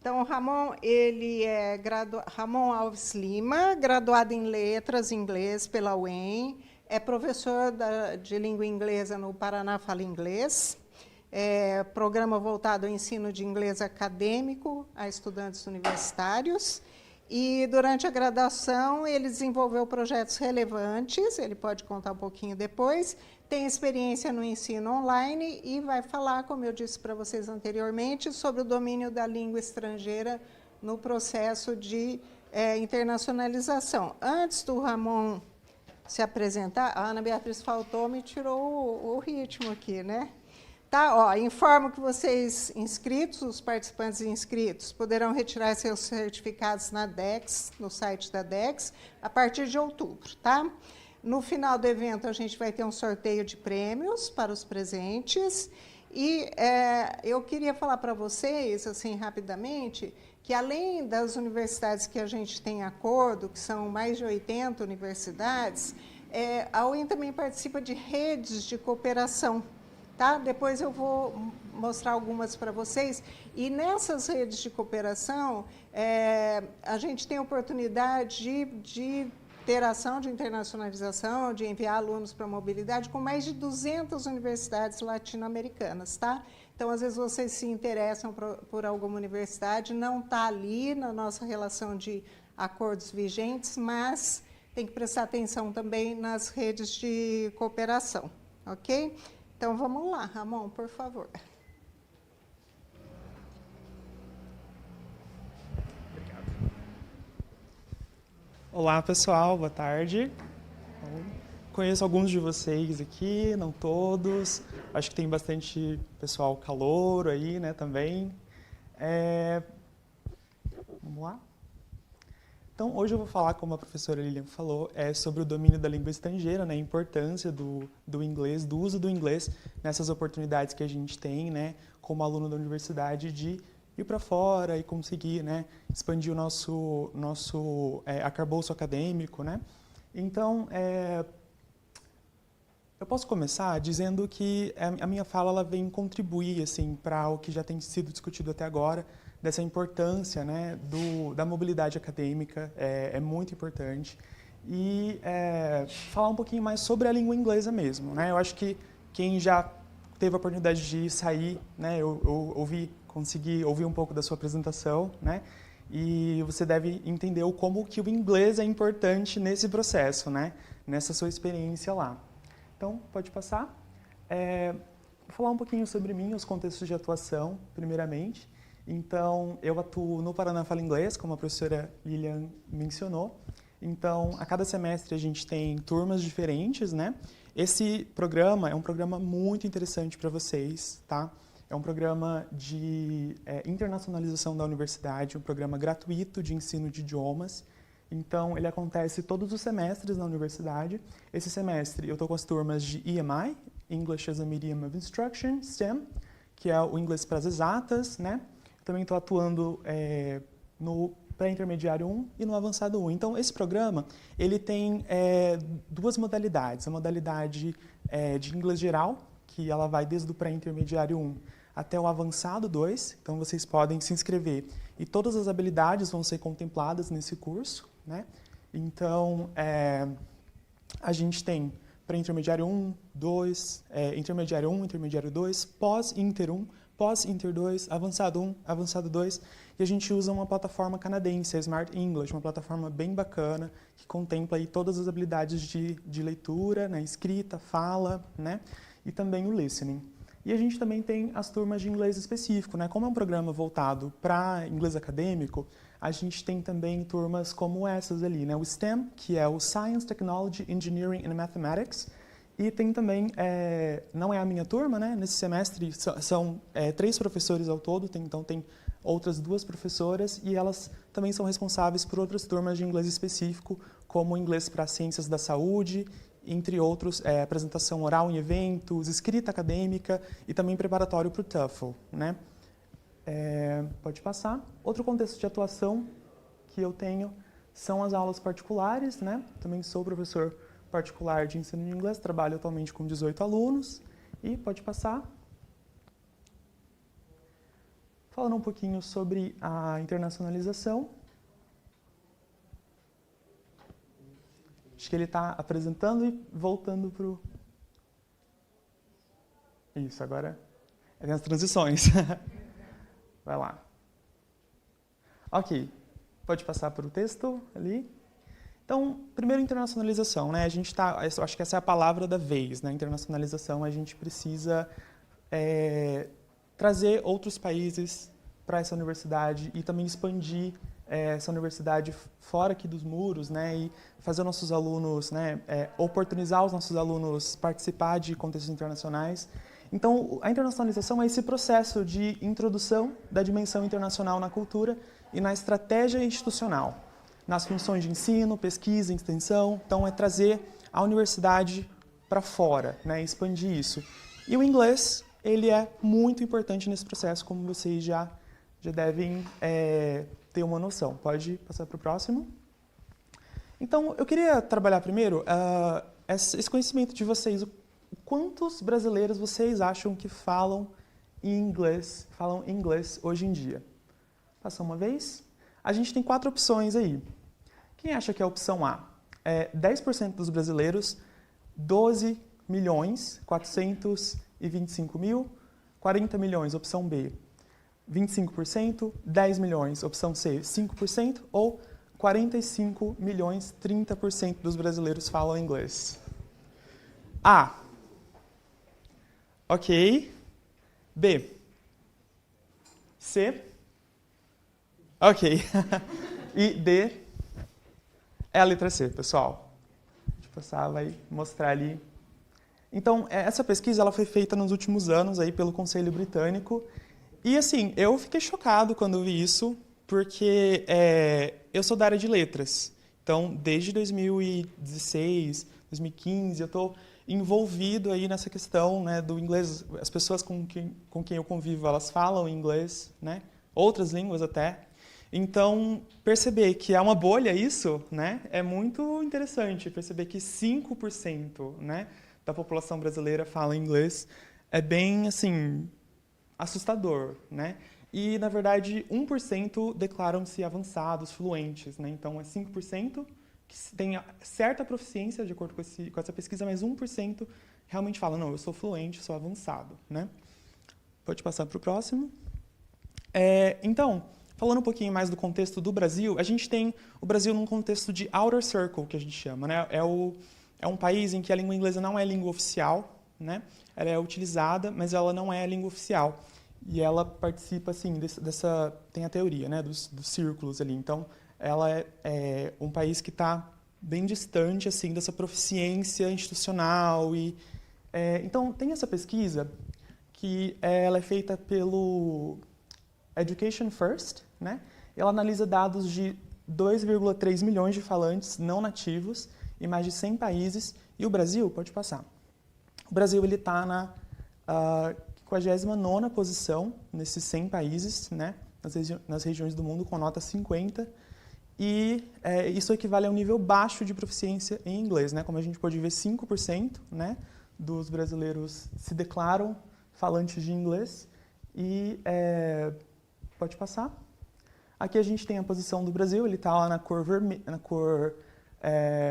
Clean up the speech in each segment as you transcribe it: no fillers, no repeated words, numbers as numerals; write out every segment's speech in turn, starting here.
Então, o Ramon, ele é Ramon Alves Lima, graduado em Letras em Inglês pela UEM, é professor de língua inglesa no Paraná Fala Inglês, programa voltado ao ensino de inglês acadêmico a estudantes universitários. E, durante a graduação, ele desenvolveu projetos relevantes, ele pode contar um pouquinho depois, tem experiência no ensino online e vai falar, como eu disse para vocês anteriormente, sobre o domínio da língua estrangeira no processo de internacionalização. Antes do Ramon se apresentar, a Ana Beatriz faltou, me tirou o ritmo aqui, né? Tá, ó, informo que vocês inscritos, os participantes inscritos, poderão retirar seus certificados na DEX, no site da DEX, a partir de outubro, tá? No final do evento, a gente vai ter um sorteio de prêmios para os presentes. E eu queria falar para vocês, assim, rapidamente, que além das universidades que a gente tem acordo, que são mais de 80 universidades, a UEM também participa de redes de cooperação. Tá? Depois eu vou mostrar algumas para vocês. E nessas redes de cooperação, a gente tem a oportunidade de ter ação de internacionalização, de enviar alunos para a mobilidade com mais de 200 universidades latino-americanas. Tá? Então, às vezes, vocês se interessam por alguma universidade, não está ali na nossa relação de acordos vigentes, mas tem que prestar atenção também nas redes de cooperação. Ok? Então, vamos lá, Ramon, por favor. Obrigado. Olá, pessoal, boa tarde. Conheço alguns de vocês aqui, não todos. Acho que tem bastante pessoal calouro aí, né, também. Vamos lá? Então, hoje eu vou falar, como a professora Lilian falou, sobre o domínio da língua estrangeira, né, a importância do inglês, do uso do inglês nessas oportunidades que a gente tem, né, como aluno da universidade, de ir para fora e conseguir, né, expandir o nosso arcabouço acadêmico, né. Então, eu posso começar dizendo que a minha fala ela vem contribuir assim, para o que já tem sido discutido até agora, dessa importância, né, da mobilidade acadêmica, é muito importante. E falar um pouquinho mais sobre a língua inglesa mesmo. Né? Eu acho que quem já teve a oportunidade de sair, né, eu consegui ouvir um pouco da sua apresentação, né, e você deve entender como que o inglês é importante nesse processo, né, nessa sua experiência lá. Então, pode passar. Vou falar um pouquinho sobre mim, os contextos de atuação, primeiramente. Então, eu atuo no Paraná Fala Inglês, como a professora Lilian mencionou. Então, a cada semestre a gente tem turmas diferentes, né? Esse programa é um programa muito interessante para vocês, tá? É um programa de internacionalização da universidade, um programa gratuito de ensino de idiomas. Então, ele acontece todos os semestres na universidade. Esse semestre eu estou com as turmas de EMI, English as a Medium of Instruction, STEM, que é o inglês para as exatas, né? Também estou atuando no pré-intermediário 1 e no avançado 1. Então, esse programa ele tem duas modalidades. A modalidade de inglês geral, que ela vai desde o pré-intermediário 1 até o avançado 2. Então, vocês podem se inscrever e todas as habilidades vão ser contempladas nesse curso. Né? Então, a gente tem pré-intermediário 1, 2, intermediário 1, intermediário 2, pós-inter 1, pós-inter 2, avançado 1, avançado 2, e a gente usa uma plataforma canadense, a Smart English, uma plataforma bem bacana, que contempla aí todas as habilidades de leitura, né, escrita, fala, né, e também o listening. E a gente também tem as turmas de inglês específico, né, como é um programa voltado para inglês acadêmico, a gente tem também turmas como essas ali, né, o STEM, que é o Science, Technology, Engineering and Mathematics, e tem também, não é a minha turma, né? Nesse semestre são 3 professores ao todo, então tem outras 2 professoras e elas também são responsáveis por outras turmas de inglês específico, como inglês para ciências da saúde, entre outros, apresentação oral em eventos, escrita acadêmica e também preparatório para o TOEFL, né? Pode passar. Outro contexto de atuação que eu tenho são as aulas particulares, né? Também sou professor particular de ensino de inglês, trabalho atualmente com 18 alunos. E pode passar. falando um pouquinho sobre a internacionalização. Acho que ele está apresentando e voltando para o... Isso, agora tem as transições. Vai lá. Ok, pode passar para o texto ali. Então, primeiro, internacionalização, né? Eu acho que essa é a palavra da vez, né? Internacionalização, a gente precisa trazer outros países para essa universidade e também expandir essa universidade fora aqui dos muros, né? E fazer nossos alunos, né? Oportunizar os nossos alunos participar de contextos internacionais. Então, a internacionalização é esse processo de introdução da dimensão internacional na cultura e na estratégia institucional, nas funções de ensino, pesquisa, extensão. Então, é trazer a universidade para fora, né? Expandir isso. E o inglês, ele é muito importante nesse processo, como vocês já devem ter uma noção. Pode passar para o próximo. Então, eu queria trabalhar primeiro esse conhecimento de vocês. Quantos brasileiros vocês acham que falam inglês hoje em dia? Passar uma vez. A gente tem 4 opções aí. Quem acha que é a opção A? 10% dos brasileiros, 12 milhões, 425 mil, 40 milhões, opção B, 25%, 10 milhões, opção C, 5%, ou 45 milhões, 30% dos brasileiros falam inglês. A. Ok. B. C. Ok. E D é a letra C, pessoal. Deixa eu passar, vai mostrar ali. Então, essa pesquisa ela foi feita nos últimos anos aí pelo Conselho Britânico. E, assim, eu fiquei chocado quando eu vi isso, porque eu sou da área de letras. Então, desde 2016, 2015, eu estou envolvido aí nessa questão, né, do inglês. As pessoas com quem eu convivo, elas falam inglês, né? Outras línguas até. Então, perceber que é uma bolha isso, né, é muito interessante. Perceber que 5%, né, da população brasileira fala inglês é bem, assim, assustador, né? E, na verdade, 1% declaram-se avançados, fluentes, né? Então, é 5% que tem certa proficiência, de acordo com essa pesquisa, mas 1% realmente fala, não, eu sou fluente, sou avançado, né? Pode passar para o próximo. Então, falando um pouquinho mais do contexto do Brasil, a gente tem o Brasil num contexto de outer circle, que a gente chama, né? É um país em que a língua inglesa não é língua oficial, né? Ela é utilizada, mas ela não é a língua oficial. E ela participa, assim, tem a teoria, né, dos círculos ali. Então, ela é um país que está bem distante, assim, dessa proficiência institucional. Então, tem essa pesquisa que ela é feita pelo Education First, né? Ela analisa dados de 2,3 milhões de falantes não nativos em mais de 100 países. E o Brasil, pode passar. O Brasil está na 59ª posição nesses 100 países, né, nas regiões do mundo com nota 50, e isso equivale a um nível baixo de proficiência em inglês, né, como a gente pode ver, 5%, né, dos brasileiros se declaram falantes de inglês, e pode passar. Aqui a gente tem a posição do Brasil, ele está lá na cor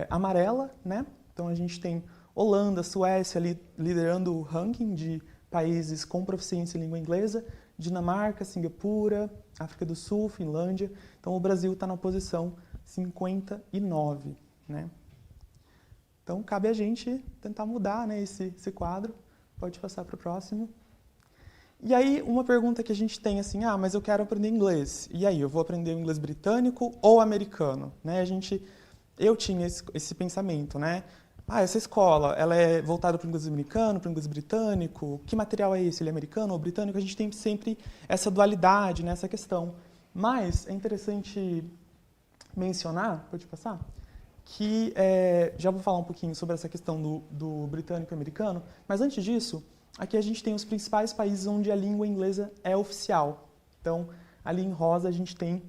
amarela, né, então a gente tem Holanda, Suécia liderando o ranking de países com proficiência em língua inglesa, Dinamarca, Singapura, África do Sul, Finlândia. Então, o Brasil está na posição 59, né? Então, cabe a gente tentar mudar, né, esse quadro. Pode passar para o próximo. E aí, uma pergunta que a gente tem assim, mas eu quero aprender inglês. E aí, eu vou aprender o inglês britânico ou americano? Né? Eu tinha esse pensamento, né? Essa escola, ela é voltada para o inglês americano, para o inglês britânico? Que material é esse? Ele é americano ou britânico? A gente tem sempre essa dualidade, né, essa questão. Mas é interessante mencionar, pode passar, que já vou falar um pouquinho sobre essa questão do britânico e americano, mas antes disso, aqui a gente tem os principais países onde a língua inglesa é oficial. Então, ali em rosa a gente tem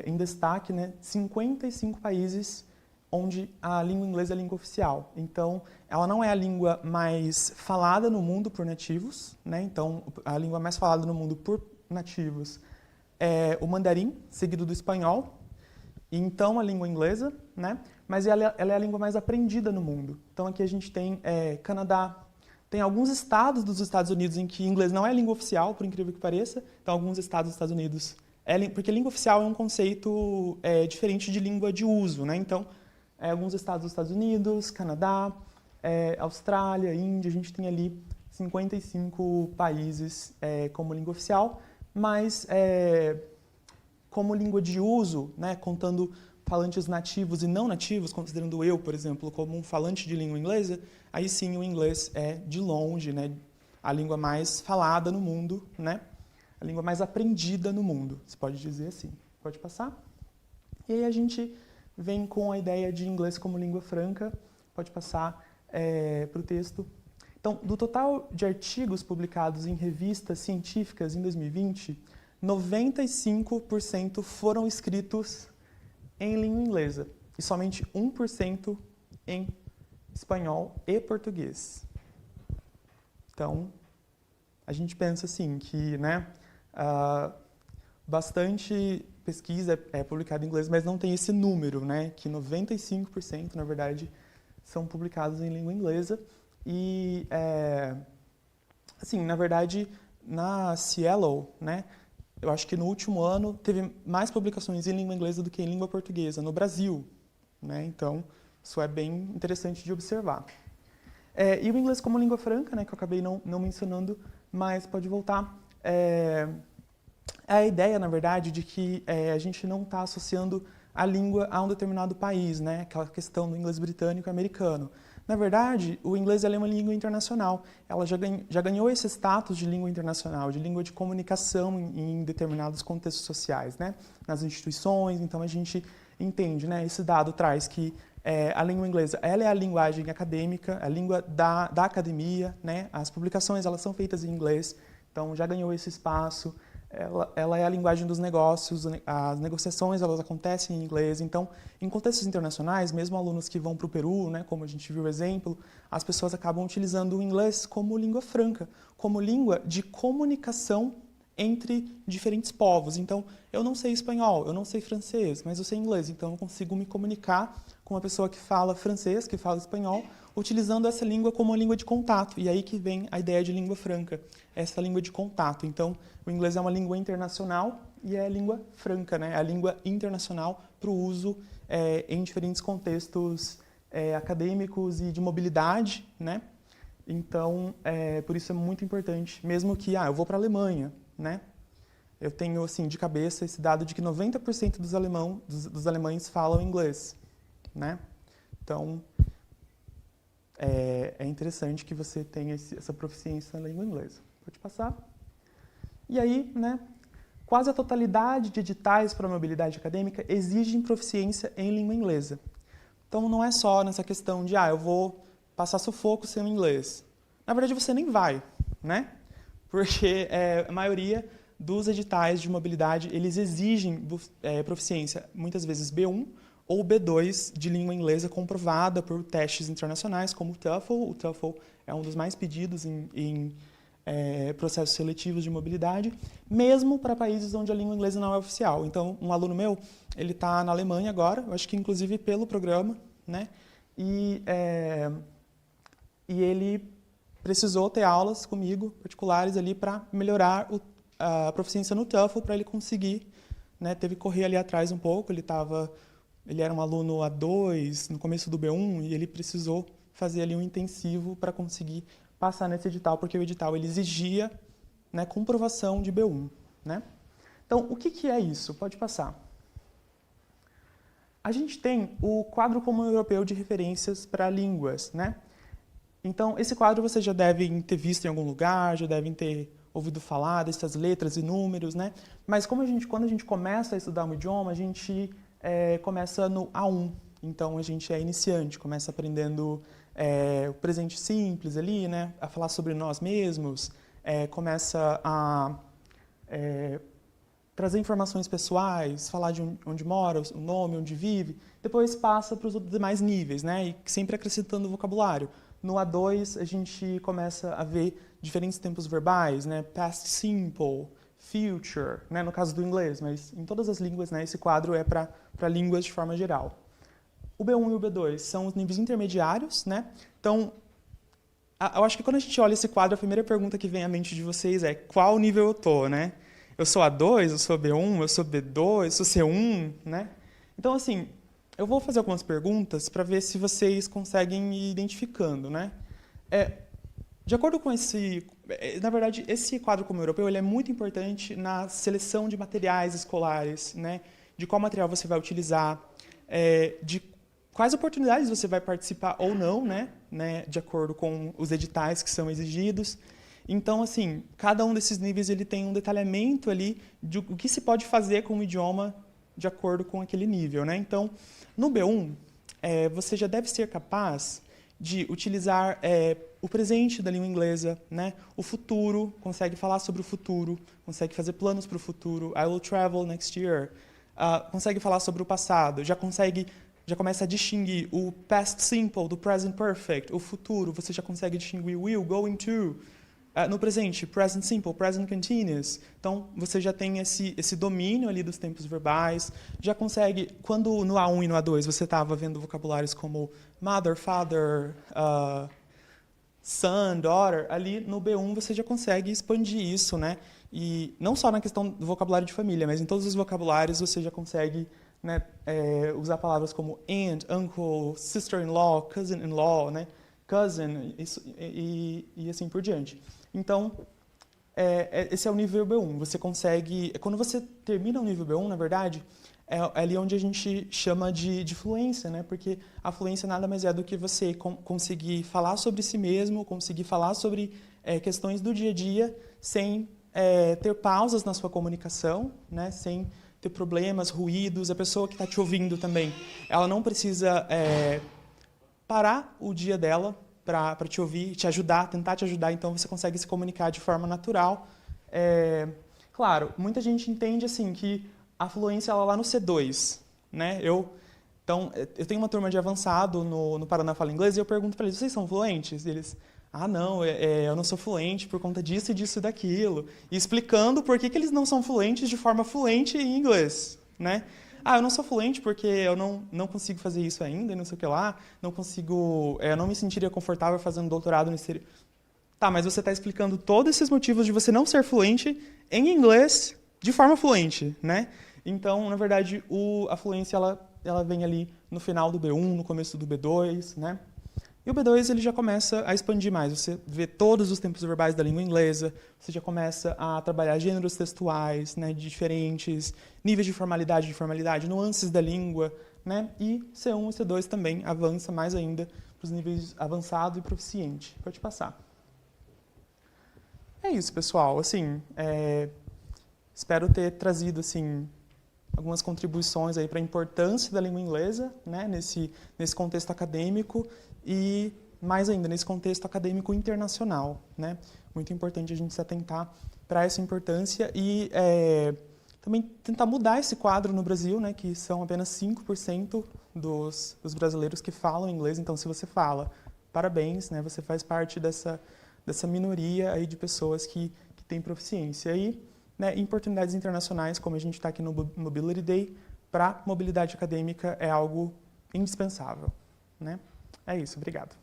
em destaque, né, 55 países onde a língua inglesa é a língua oficial. Então, ela não é a língua mais falada no mundo por nativos, né? Então, a língua mais falada no mundo por nativos é o mandarim, seguido do espanhol, e então a língua inglesa, né? Mas ela é a língua mais aprendida no mundo. Então aqui a gente tem Canadá, tem alguns estados dos Estados Unidos em que inglês não é língua oficial, por incrível que pareça. Então alguns estados dos Estados Unidos, porque língua oficial é um conceito diferente de língua de uso, né? Então alguns estados dos Estados Unidos, Canadá, Austrália, Índia, a gente tem ali 55 países como língua oficial, mas como língua de uso, né, contando falantes nativos e não nativos, considerando eu, por exemplo, como um falante de língua inglesa, aí sim o inglês é, de longe, né, a língua mais falada no mundo, né, a língua mais aprendida no mundo, se pode dizer assim. Pode passar? E aí a gente vem com a ideia de inglês como língua franca. Pode passar para o texto. Então, do total de artigos publicados em revistas científicas em 2020, 95% foram escritos em língua inglesa e somente 1% em espanhol e português. Então, a gente pensa assim que, né, bastante pesquisa é publicada em inglês, mas não tem esse número, né, que 95%, na verdade, são publicados em língua inglesa. E, assim, na verdade, na Cielo, né, eu acho que no último ano teve mais publicações em língua inglesa do que em língua portuguesa no Brasil, né? Então, isso é bem interessante de observar. E o inglês como língua franca, né, que eu acabei não mencionando, mas pode voltar. A ideia, na verdade, de que a gente não está associando a língua a um determinado país, né? Aquela questão do inglês britânico e americano. Na verdade, o inglês é uma língua internacional. Ela já ganhou esse status de língua internacional, de língua de comunicação em determinados contextos sociais, né? Nas instituições. Então, a gente entende, né? Esse dado traz que a língua inglesa ela é a linguagem acadêmica, a língua da academia, né? As publicações elas são feitas em inglês, então já ganhou esse espaço. Ela é a linguagem dos negócios, as negociações elas acontecem em inglês. Então, em contextos internacionais, mesmo alunos que vão para o Peru, né, como a gente viu o exemplo, as pessoas acabam utilizando o inglês como língua franca, como língua de comunicação entre diferentes povos. Então, eu não sei espanhol, eu não sei francês, mas eu sei inglês, então eu consigo me comunicar com uma pessoa que fala francês, que fala espanhol, utilizando essa língua como uma língua de contato. E aí que vem a ideia de língua franca, essa língua de contato. Então, o inglês é uma língua internacional e é a língua franca, né? A língua internacional para o uso em diferentes contextos acadêmicos e de mobilidade, né? Então, por isso é muito importante, mesmo que eu vou para a Alemanha, né? Eu tenho, assim, de cabeça esse dado de que 90% dos alemães falam inglês, né? Então, é interessante que você tenha essa proficiência na língua inglesa. Pode passar. E aí, né, quase a totalidade de editais para a mobilidade acadêmica exigem proficiência em língua inglesa. Então, não é só nessa questão de, eu vou passar sufoco sem o inglês. Na verdade, você nem vai, né? Porque a maioria dos editais de mobilidade, eles exigem proficiência, muitas vezes B1 ou B2 de língua inglesa comprovada por testes internacionais, como o TOEFL. O TOEFL é um dos mais pedidos em processos seletivos de mobilidade, mesmo para países onde a língua inglesa não é oficial. Então, um aluno meu, ele está na Alemanha agora, eu acho que inclusive pelo programa, né? E ele precisou ter aulas comigo, particulares ali, para melhorar a proficiência no TOEFL, para ele conseguir, né? Teve que correr ali atrás um pouco, ele era um aluno A2, no começo do B1, e ele precisou fazer ali um intensivo para conseguir passar nesse edital, porque o edital ele exigia, né, comprovação de B1. Né? Então, o que é isso? Pode passar. A gente tem o Quadro Comum Europeu de Referências para Línguas. Né? Então, esse quadro vocês já devem ter visto em algum lugar, já devem ter ouvido falar dessas letras e números. Né? Mas quando a gente começa a estudar um idioma, a gente começa no A1. Então, a gente é iniciante, começa aprendendo o presente simples ali, né? A falar sobre nós mesmos, começa a trazer informações pessoais, falar de onde mora, o nome, onde vive, depois passa para os demais níveis, né? E sempre acrescentando vocabulário. No A2, a gente começa a ver diferentes tempos verbais, né? Past simple, future, né, no caso do inglês, mas em todas as línguas, né, esse quadro é para línguas de forma geral. O B1 e o B2 são os níveis intermediários, né? Então, eu acho que quando a gente olha esse quadro, a primeira pergunta que vem à mente de vocês é qual nível eu tô, né? Eu sou A2, eu sou B1, eu sou B2, eu sou C1, né? Então, assim, eu vou fazer algumas perguntas para ver se vocês conseguem ir identificando, né? De acordo com na verdade, esse quadro como europeu, ele é muito importante na seleção de materiais escolares, né? De qual material você vai utilizar, de quais oportunidades você vai participar ou não, né? De acordo com os editais que são exigidos. Então, assim, cada um desses níveis ele tem um detalhamento ali de o que se pode fazer com o idioma de acordo com aquele nível, né? Então, no B1, você já deve ser capaz de utilizar o presente da língua inglesa, né? O futuro, consegue falar sobre o futuro, consegue fazer planos para o futuro. I will travel next year. Consegue falar sobre o passado, já começa a distinguir o past simple do present perfect, o futuro, você já consegue distinguir will, going to. No presente, present simple, present continuous. Então, você já tem esse domínio ali dos tempos verbais, já consegue, quando no A1 e no A2 você estava vendo vocabulários como mother, father, son, daughter, ali no B1 você já consegue expandir isso, né? E não só na questão do vocabulário de família, mas em todos os vocabulários você já consegue, né, usar palavras como aunt, uncle, sister-in-law, cousin-in-law, né? Cousin, isso, e assim por diante. Então, esse é o nível B1. Você consegue... Quando você termina o nível B1, na verdade, é ali onde a gente chama de fluência, né? Porque a fluência nada mais é do que você conseguir falar sobre si mesmo, conseguir falar sobre questões do dia a dia, sem ter pausas na sua comunicação, né? Sem ter problemas, ruídos. A pessoa que está te ouvindo também, ela não precisa parar o dia dela para te ouvir, te ajudar, tentar te ajudar, então você consegue se comunicar de forma natural. Claro, muita gente entende assim que a fluência ela lá no C2, né? Então, eu tenho uma turma de avançado no Paraná Fala Inglês e eu pergunto para eles, vocês são fluentes? E eles, não, eu não sou fluente por conta disso, disso e daquilo. E explicando por que eles não são fluentes de forma fluente em inglês, né? Eu não sou fluente porque eu não consigo fazer isso ainda, não sei o que lá, não consigo, eu não me sentiria confortável fazendo doutorado no exterior. Tá, mas você está explicando todos esses motivos de você não ser fluente em inglês de forma fluente, né? Então, na verdade, a fluência ela vem ali no final do B1, no começo do B2, né? E o B2 ele já começa a expandir mais. Você vê todos os tempos verbais da língua inglesa, você já começa a trabalhar gêneros textuais, né, de diferentes níveis de formalidade, nuances da língua, né? E C1 e C2 também avança mais ainda para os níveis avançado e proficiente. Pode passar. É isso, pessoal. Assim, espero ter trazido assim algumas contribuições aí para a importância da língua inglesa, né, nesse contexto acadêmico e, mais ainda, nesse contexto acadêmico internacional, né? Muito importante a gente se atentar para essa importância e também tentar mudar esse quadro no Brasil, né, que são apenas 5% dos brasileiros que falam inglês. Então, se você fala, parabéns, né, você faz parte dessa minoria aí de pessoas que têm proficiência. E, né, em oportunidades internacionais, como a gente está aqui no Mobility Day, para mobilidade acadêmica é algo indispensável, né? É isso, obrigado.